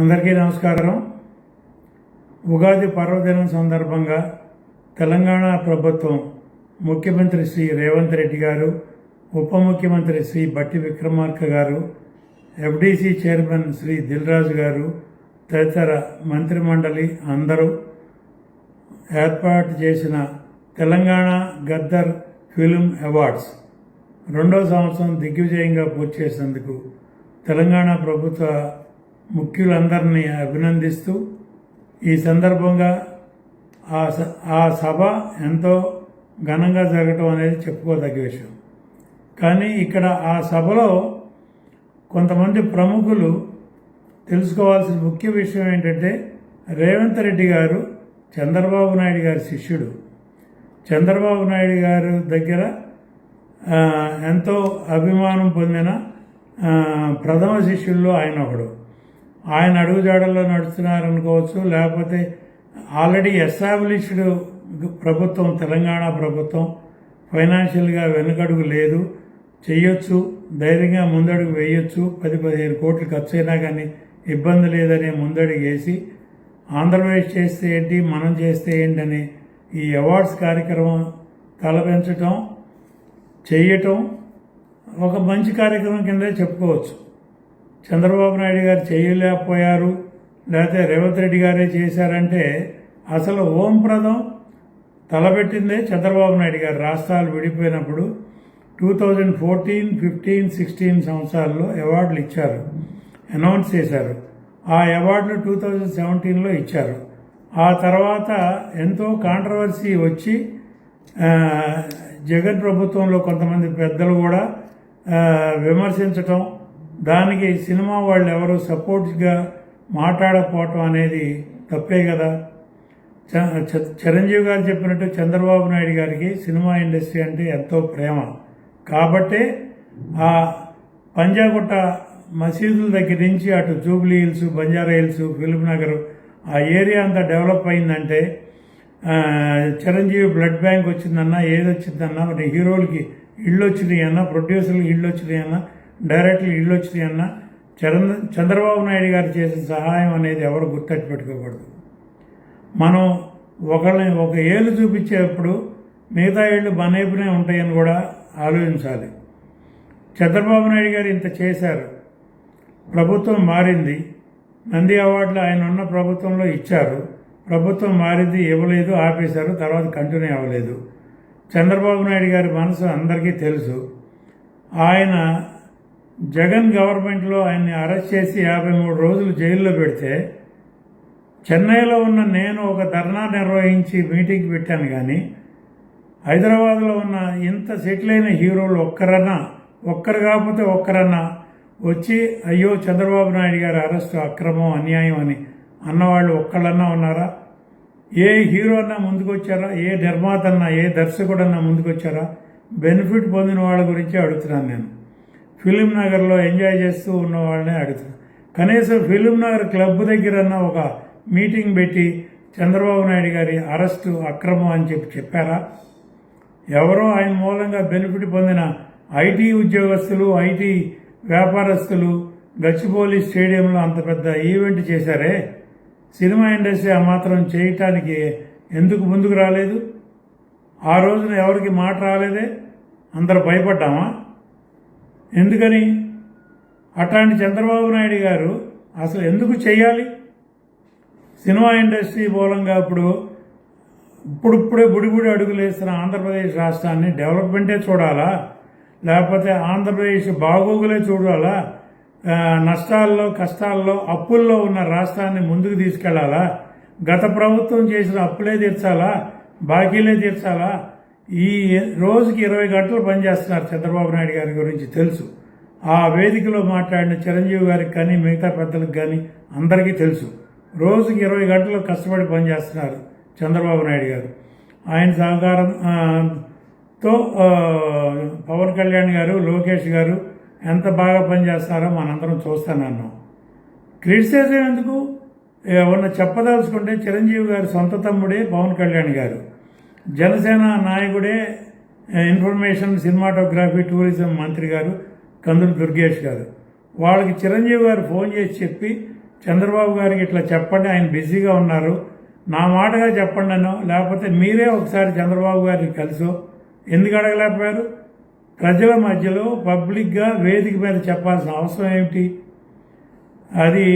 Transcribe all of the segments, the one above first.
అందరికీ నమస్కారం. ఉగాది పర్వదినం సందర్భంగా తెలంగాణ ప్రభుత్వం ముఖ్యమంత్రి శ్రీ రేవంత్ రెడ్డి గారు, ఉప ముఖ్యమంత్రి శ్రీ బట్టి విక్రమార్క గారు, ఎఫ్డీసీ చైర్మన్ శ్రీ దిల్రాజు గారు తదితర మంత్రిమండలి అందరూ ఏర్పాటు చేసిన తెలంగాణ గద్దర్ ఫిల్మ్ అవార్డ్స్ 2వ సంవత్సరం దిగ్విజయంగా పూర్తి చేసినందుకు తెలంగాణ ప్రభుత్వ ముఖ్యులందరినీ అభినందిస్తూ ఈ సందర్భంగా ఆ సభ ఎంతో ఘనంగా జరగటం అనేది చెప్పుకోదగ్గ విషయం. కానీ ఇక్కడ ఆ సభలో కొంతమంది ప్రముఖులు తెలుసుకోవాల్సిన ముఖ్య విషయం ఏంటంటే, రేవంత్ రెడ్డి గారు చంద్రబాబు నాయుడు గారి శిష్యుడు. చంద్రబాబు నాయుడు గారు దగ్గర ఎంతో అభిమానం పొందిన ప్రథమ శిష్యుల్లో ఆయన ఒకడు. ఆయన అడుగుజాడల్లో నడుస్తున్నారనుకోవచ్చు, లేకపోతే ఆల్రెడీ ఎస్టాబ్లిష్డ్ ప్రభుత్వం తెలంగాణ ప్రభుత్వం ఫైనాన్షియల్గా వెనుకడుగు లేదు, చెయ్యొచ్చు, ధైర్యంగా ముందడుగు వేయొచ్చు, 10-15 కోట్లు ఖర్చు అయినా కానీ ఇబ్బంది లేదనే ముందడుగు వేసి ఆంధ్రప్రదేశ్ చేస్తే ఏంటి, మనం చేస్తే ఏంటని ఈ అవార్డ్స్ కార్యక్రమం తలపెంచటం చేయటం ఒక మంచి కార్యక్రమం కిందే చెప్పుకోవచ్చు. చంద్రబాబు నాయుడు గారు చేయలేకపోయారు, లేకపోతే రేవంత్ రెడ్డి గారే చేశారంటే అసలు ఓంప్రదం తలపెట్టిందే చంద్రబాబు నాయుడు గారు. రాష్ట్రాలు విడిపోయినప్పుడు 2014, 15, 16 సంవత్సరాల్లో అవార్డులు ఇచ్చారు, అనౌన్స్ చేశారు. ఆ అవార్డులు 2017లో ఇచ్చారు. ఆ తర్వాత ఎంతో కాంట్రవర్సీ వచ్చి జగన్ ప్రభుత్వంలో కొంతమంది పెద్దలు కూడా విమర్శించటం, దానికి సినిమా వాళ్ళు ఎవరు సపోర్ట్గా మాట్లాడకపోవటం అనేది తప్పే కదా. చిరంజీవి గారు చెప్పినట్టు చంద్రబాబు నాయుడు గారికి సినిమా ఇండస్ట్రీ అంటే ఎంతో ప్రేమ. కాబట్టే ఆ పంజాగుట్ట మసీదుల దగ్గర నుంచి అటు Jubilee hills, Banjara hills, film Nagar ఆ ఏరియా అంతా డెవలప్ అయిందంటే చిరంజీవి బ్లడ్ బ్యాంక్ వచ్చిందన్నా, ఏది వచ్చిందన్నా, మరి హీరోలకి ఇళ్ళు వచ్చినాయి అన్నా, ప్రొడ్యూసర్లకి ఇళ్ళు వచ్చినాయి అన్నా, డైరెక్టర్లు ఇళ్ళు వచ్చినాయి అన్నా చంద్రబాబు నాయుడు గారు చేసిన సహాయం అనేది ఎవరు గుర్తెట్టు పెట్టుకోకూడదు. మనం ఒకళ్ళని ఒక ఏళ్ళు చూపించేటప్పుడు మిగతా ఏళ్ళు బనేపునే ఉంటాయని కూడా ఆలోచించాలి. చంద్రబాబు నాయుడు గారు ఇంత చేశారు, ప్రభుత్వం మారింది, నంది అవార్డులు ఆయన ఉన్న ప్రభుత్వంలో ఇచ్చారు, ప్రభుత్వం మారింది, ఇవ్వలేదు, ఆపేశారు, తర్వాత కంటిన్యూ అవ్వలేదు. చంద్రబాబు నాయుడు గారి మనసు అందరికీ తెలుసు. ఆయన జగన్ గవర్నమెంట్లో ఆయన్ని అరెస్ట్ చేసి 53 రోజులు జైల్లో పెడితే చెన్నైలో ఉన్న నేను ఒక ధర్నా నిర్వహించి మీటింగ్ పెట్టాను. కానీ హైదరాబాద్లో ఉన్న ఇంత సెటిల్ అయిన హీరోలు ఒక్కరు కాకపోతే ఒక్కరన్నా వచ్చి అయ్యో చంద్రబాబు నాయుడు గారి అరెస్టు అక్రమం, అన్యాయం అని అన్నవాళ్ళు ఒక్కళ్ళన్నా ఉన్నారా? ఏ హీరో అన్నా ముందుకొచ్చారా? ఏ నిర్మాత అన్నా, ఏ దర్శకుడన్నా ముందుకొచ్చారా? బెనిఫిట్ పొందిన వాళ్ళ గురించే అడుగుతున్నాను నేను. ఫిలిం నగర్లో ఎంజాయ్ చేస్తూ ఉన్న వాళ్ళనే అడుగుతున్నాను. కనీసం ఫిలిం నగర్ క్లబ్ దగ్గరన్నా ఒక మీటింగ్ పెట్టి చంద్రబాబు నాయుడు గారి అరెస్టు అక్రమం అని చెప్పారా? ఎవరో ఆయన మూలంగా బెనిఫిట్ పొందిన ఐటీ ఉద్యోగస్తులు, ఐటీ వ్యాపారస్తులు గచ్చిబౌలి స్టేడియంలో అంత పెద్ద ఈవెంట్ చేశారే, సినిమా ఇండస్ట్రీ ఆ మాత్రం చేయటానికి ఎందుకు ముందుకు రాలేదు? ఆ రోజున ఎవరికి మాట రాలేదే, అందరూ భయపడ్డామా? ఎందుకని? అట్లాంటి చంద్రబాబు నాయుడు గారు అసలు ఎందుకు చేయాలి? సినిమా ఇండస్ట్రీ మూలంగా ఇప్పుడిప్పుడే బుడిబుడి అడుగులు వేస్తున్న ఆంధ్రప్రదేశ్ రాష్ట్రాన్ని డెవలప్మెంటే చూడాలా, లేకపోతే ఆంధ్రప్రదేశ్ బాగోగులే చూడాలా? నష్టాల్లో, కష్టాల్లో, అప్పుల్లో ఉన్న రాష్ట్రాన్ని ముందుకు తీసుకెళ్లాలా? గత ప్రభుత్వం చేసిన అప్పులే తీర్చాలా, బాకీలే తీర్చాలా? ఈ రోజుకి 20 గంటలు పనిచేస్తున్నారు చంద్రబాబు నాయుడు గారి గురించి తెలుసు. ఆ వేదికలో మాట్లాడిన చిరంజీవి గారికి కానీ మిగతా పెద్దలకు కానీ అందరికీ తెలుసు. రోజుకి 20 గంటలు కష్టపడి పనిచేస్తున్నారు చంద్రబాబు నాయుడు గారు. ఆయన సహకారంతో పవన్ కళ్యాణ్ గారు, లోకేష్ గారు ఎంత బాగా పనిచేస్తున్నారో మనందరం చూస్తానన్నాం. క్రిటిసైజం ఎందుకు? ఏమన్నా చెప్పదలుచుకుంటే చిరంజీవి గారు సొంత తమ్ముడే పవన్ కళ్యాణ్ గారు, జనసేన నాయకుడే ఇన్ఫర్మేషన్, సినిమాటోగ్రఫీ, టూరిజం మంత్రి గారు కందులు దుర్గేష్ గారు. వాళ్ళకి చిరంజీవి గారు ఫోన్ చేసి చెప్పి చంద్రబాబు గారికి ఇట్లా చెప్పండి, ఆయన బిజీగా ఉన్నారు, నా మాటగా చెప్పండి అనో, లేకపోతే మీరే ఒకసారి చంద్రబాబు గారిని కలిసో ఎందుకు అడగలేకపోయారు? ప్రజల మధ్యలో పబ్లిక్గా వేదిక మీద చెప్పాల్సిన అవసరం ఏమిటి? అది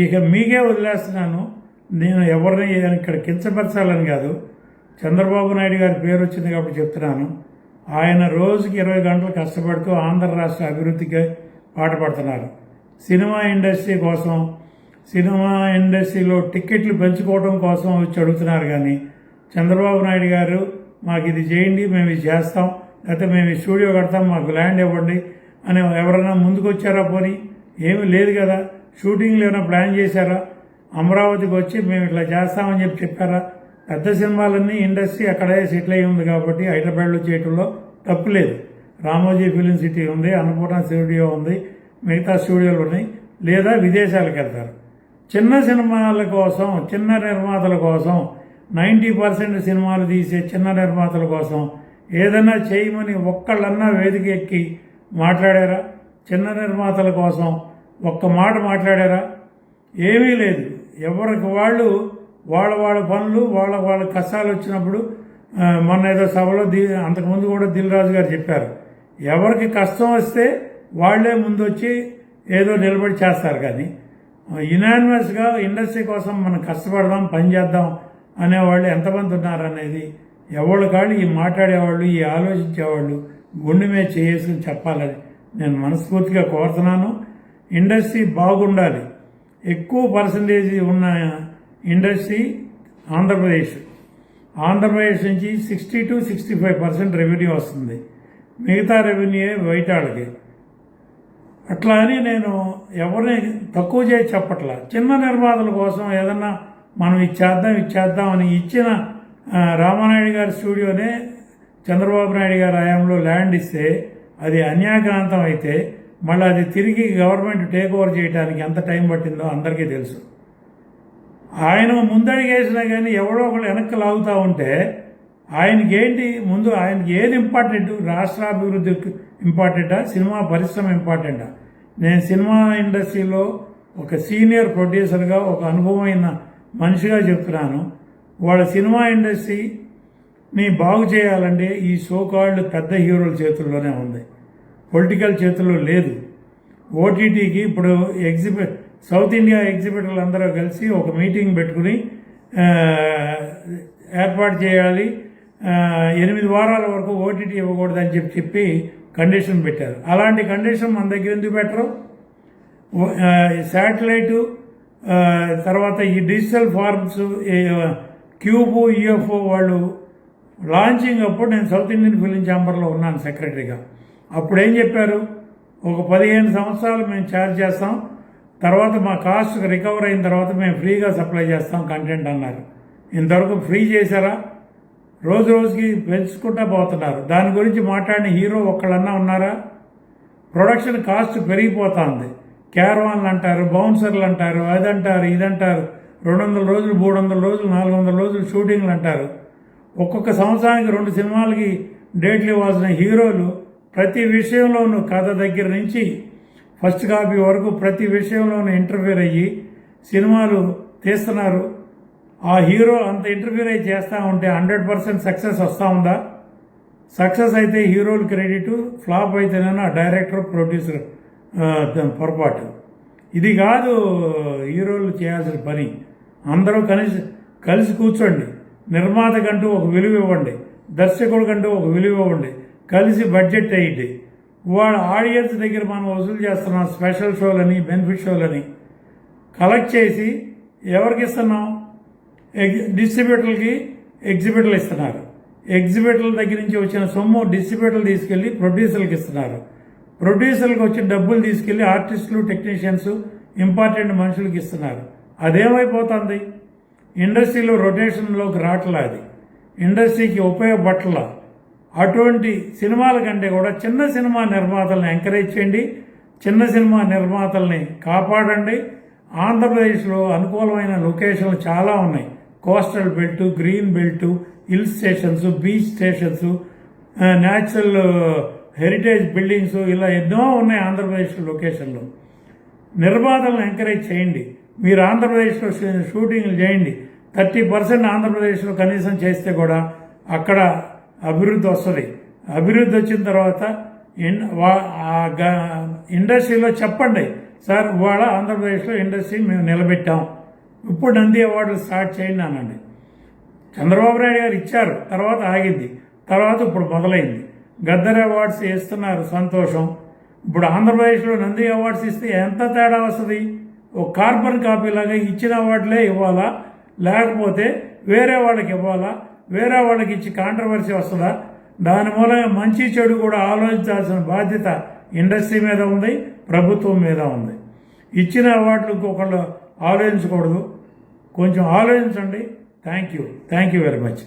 ఇక మీకే వదిలేస్తున్నాను. నేను ఎవరిని ఇక్కడ కించపరచాలని కాదు, చంద్రబాబు నాయుడు గారి పేరు వచ్చింది కాబట్టి చెప్తున్నాను. ఆయన రోజుకి 20 గంటలు కష్టపడుతూ ఆంధ్ర రాష్ట్ర అభివృద్ధికి పాటుపడుతున్నారు. సినిమా ఇండస్ట్రీ కోసం, సినిమా ఇండస్ట్రీలో టిక్కెట్లు పెంచుకోవడం కోసం వచ్చి అడుగుతున్నారు. కానీ చంద్రబాబు నాయుడు గారు మాకు ఇది చేయండి, మేము ఇది చేస్తాం, లేకపోతే మేము ఈ స్టూడియో కడతాం, మాకు ల్యాండ్ ఇవ్వండి అని ఎవరైనా ముందుకు వచ్చారా? పోనీ ఏమీ లేదు కదా. షూటింగ్లు ఏమైనా ప్లాన్ చేశారా? అమరావతికి వచ్చి మేము ఇట్లా చేస్తామని చెప్పారా? పెద్ద సినిమాలన్నీ ఇండస్ట్రీ అక్కడే సెటిల్ అయి ఉంది కాబట్టి హైదరాబాద్లో చేయటంలో తప్పు లేదు. రామోజీ ఫిలిం సిటీ ఉంది, అన్నపూర్ణ స్టూడియో ఉంది, మిగతా స్టూడియోలు ఉన్నాయి. లేదా విదేశాలకు వెళ్తారు. చిన్న సినిమాల కోసం, చిన్న నిర్మాతల కోసం, 90% సినిమాలు తీసే చిన్న నిర్మాతల కోసం ఏదైనా చేయమని ఒక్కళ్ళన్నా వేదిక ఎక్కి మాట్లాడారా? చిన్న నిర్మాతల కోసం ఒక్క మాట మాట్లాడారా? ఏమీ లేదు. ఎవరికి వాళ్ళు వాళ్ళ పనులు, వాళ్ళ కష్టాలు వచ్చినప్పుడు మొన్న ఏదో సభలో అంతకుముందు కూడా దిల్ రాజు గారు చెప్పారు, ఎవరికి కష్టం వస్తే వాళ్లే ముందు వచ్చి ఏదో నిలబడి చేస్తారు. కానీ యునానిమస్గా ఇండస్ట్రీ కోసం మనం కష్టపడదాం, పని చేద్దాం అనేవాళ్ళు ఎంతమంది ఉన్నారనేది ఎవరు కాళ్ళు ఈ మాట్లాడేవాళ్ళు, ఈ ఆలోచించేవాళ్ళు గుండె మీద చేసుకుని చెప్పాలని నేను మనస్ఫూర్తిగా కోరుతున్నాను. ఇండస్ట్రీ బాగుండాలి. ఎక్కువ పర్సంటేజ్ ఉన్న ఇండస్ట్రీ ఆంధ్రప్రదేశ్ నుంచి 60 to 65% రెవెన్యూ వస్తుంది. మిగతా రెవెన్యూ బయట వాళ్ళకి. అట్లా అని నేను ఎవరిని తక్కువ చేసి చెప్పట్లా. చిన్న నిర్మాతల కోసం ఏదన్నా మనం ఇచ్చేద్దాం అని ఇచ్చిన రామానాయుడు గారి స్టూడియోనే చంద్రబాబు నాయుడు గారి హయాంలో ల్యాండ్ ఇస్తే అది అన్యాయకాంతం అయితే మళ్ళీ అది తిరిగి గవర్నమెంట్ టేక్ ఓవర్ చేయడానికి ఎంత టైం పట్టిందో అందరికీ తెలుసు. ఆయన ముందడిగేసినా కానీ ఎవరో ఒకళ్ళు వెనక్కి లాగుతూ ఉంటే ఆయనకి ఏది ఇంపార్టెంట్? రాష్ట్రాభివృద్ధికి ఇంపార్టెంటా, సినిమా పరిశ్రమ ఇంపార్టెంటా? నేను సినిమా ఇండస్ట్రీలో ఒక సీనియర్ ప్రొడ్యూసర్గా, ఒక అనుభవమైన మనిషిగా చెప్తున్నాను. వాళ్ళ సినిమా ఇండస్ట్రీని బాగు చేయాలంటే ఈ సోకాల్డ్ పెద్ద హీరోల చేతుల్లోనే ఉంది, పొలిటికల్ చేతుల్లో లేదు. ఓటీటీకి ఇప్పుడు సౌత్ ఇండియా ఎగ్జిబిటర్లు అందరూ కలిసి ఒక మీటింగ్ పెట్టుకుని ఏర్పాటు చేయాలి, 8 వారాల వరకు ఓటీటీ ఇవ్వకూడదని చెప్పి కండిషన్ పెట్టారు. అలాంటి కండిషన్ మన దగ్గర ఎందుకు పెట్టరు? శాటిలైటు తర్వాత ఈ డిజిటల్ ఫార్మ్స్, క్యూబు, యూఎఫ్ఓ వాళ్ళు లాంచింగ్ అప్పుడు నేను సౌత్ ఇండియన్ ఫిలిం ఛాంబర్లో ఉన్నాను సెక్రటరీగా. అప్పుడు ఏం చెప్పారు? ఒక 15 సంవత్సరాలు మేము ఛార్జ్ చేస్తాం, తర్వాత మా కాస్ట్ రికవర్ అయిన తర్వాత మేము ఫ్రీగా సప్లై చేస్తాం కంటెంట్ అన్నారు. ఇంతవరకు ఫ్రీ చేశారా? రోజు రోజుకి పెంచుకుంటా పోతున్నారు. దాని గురించి మాట్లాడిన హీరో ఒక్కళ్ళన్నా ఉన్నారా? ప్రొడక్షన్ కాస్ట్ పెరిగిపోతుంది. క్యారవాన్లు అంటారు, బౌన్సర్లు అంటారు, అదంటారు, ఇదంటారు, 200 రోజులు, 300 రోజులు, 400 రోజులు షూటింగ్లు అంటారు. ఒక్కొక్క సంవత్సరానికి 2 సినిమాలకి డేట్లు ఇవ్వాల్సిన హీరోలు ప్రతి విషయంలోనూ, కథ దగ్గర నుంచి ఫస్ట్ కాపీ వరకు ప్రతి విషయంలోనూ ఇంటర్ఫీర్ అయ్యి సినిమాలు తీస్తున్నారు. ఆ హీరో అంత ఇంటర్ఫీర్ అయ్యి చేస్తూ ఉంటే 100% సక్సెస్ వస్తూ ఉందా? సక్సెస్ అయితే హీరోలు క్రెడిట్, ఫ్లాప్ అయితేనేనా డైరెక్టర్, ప్రొడ్యూసర్ పొరపాటు. ఇది కాదు హీరోలు చేయాల్సిన పని. అందరూ కలిసి కూర్చోండి, నిర్మాతకంటూ ఒక విలువ ఇవ్వండి, దర్శకుడికంటూ ఒక విలువ ఇవ్వండి, కలిసి బడ్జెట్ అయ్యింది. వాళ్ళ ఆడియన్స్ దగ్గర మనం వసూలు చేస్తున్నాం స్పెషల్ షోలని, బెనిఫిట్ షోలని కలెక్ట్ చేసి ఎవరికి ఇస్తున్నాం? డిస్ట్రిబ్యూటర్లకి ఎగ్జిబిటర్లు ఇస్తున్నారు. ఎగ్జిబిటర్ల దగ్గర నుంచి వచ్చిన సొమ్ము డిస్ట్రిబ్యూటర్లు తీసుకెళ్లి ప్రొడ్యూసర్లకు ఇస్తున్నారు. ప్రొడ్యూసర్లకు వచ్చిన డబ్బులు తీసుకెళ్లి ఆర్టిస్టులు, టెక్నీషియన్స్, ఇంపార్టెంట్ మనుషులకు ఇస్తున్నారు. అదేమైపోతుంది? ఇండస్ట్రీలో రొటేషన్లోకి రావట్లా, అది ఇండస్ట్రీకి ఉపయోగపడట్లా. అటువంటి సినిమాల కంటే కూడా చిన్న సినిమా నిర్మాతల్ని ఎంకరేజ్ చేయండి, చిన్న సినిమా నిర్మాతల్ని కాపాడండి. ఆంధ్రప్రదేశ్లో అనుకూలమైన లొకేషన్లు చాలా ఉన్నాయి. Coastal belt, green belt, hill stations, beach stations, natural heritage buildings, ఇలా ఎన్నో ఉన్నాయి ఆంధ్రప్రదేశ్ లొకేషన్లు. నిర్మాతలను ఎంకరేజ్ చేయండి. మీరు ఆంధ్రప్రదేశ్లో షూటింగ్లు చేయండి. 30% ఆంధ్రప్రదేశ్లో కనీసం చేస్తే కూడా అక్కడ అభివృద్ధి వస్తుంది. అభివృద్ధి వచ్చిన తర్వాత ఇండస్ట్రీలో చెప్పండి, సార్ ఇవాళ ఆంధ్రప్రదేశ్లో ఇండస్ట్రీ మేము నిలబెట్టాం, ఇప్పుడు నంది అవార్డులు స్టార్ట్ చేయండి అనండి. చంద్రబాబు నాయుడు గారు ఇచ్చారు, తర్వాత ఆగింది, తర్వాత ఇప్పుడు మొదలైంది. గద్దర్ అవార్డ్స్ ఇస్తున్నారు, సంతోషం. ఇప్పుడు ఆంధ్రప్రదేశ్లో నంది అవార్డ్స్ ఇస్తే ఎంత తేడా వస్తుంది? ఒక కార్బన్ కాపీ లాగా ఇచ్చిన అవార్డులే ఇవ్వాలా, లేకపోతే వేరే వాళ్ళకి ఇవ్వాలా? వేరే వాళ్ళకి ఇచ్చి కాంట్రవర్సీ వస్తుందా? దాని మూలంగా మంచి చెడు కూడా ఆలోచించాల్సిన బాధ్యత ఇండస్ట్రీ మీద ఉంది, ప్రభుత్వం మీద ఉంది. ఇచ్చిన అవార్డులు ఇంకొకళ్ళు ఆలోచించకూడదు, కొంచెం ఆలోచించండి. Thank you very much.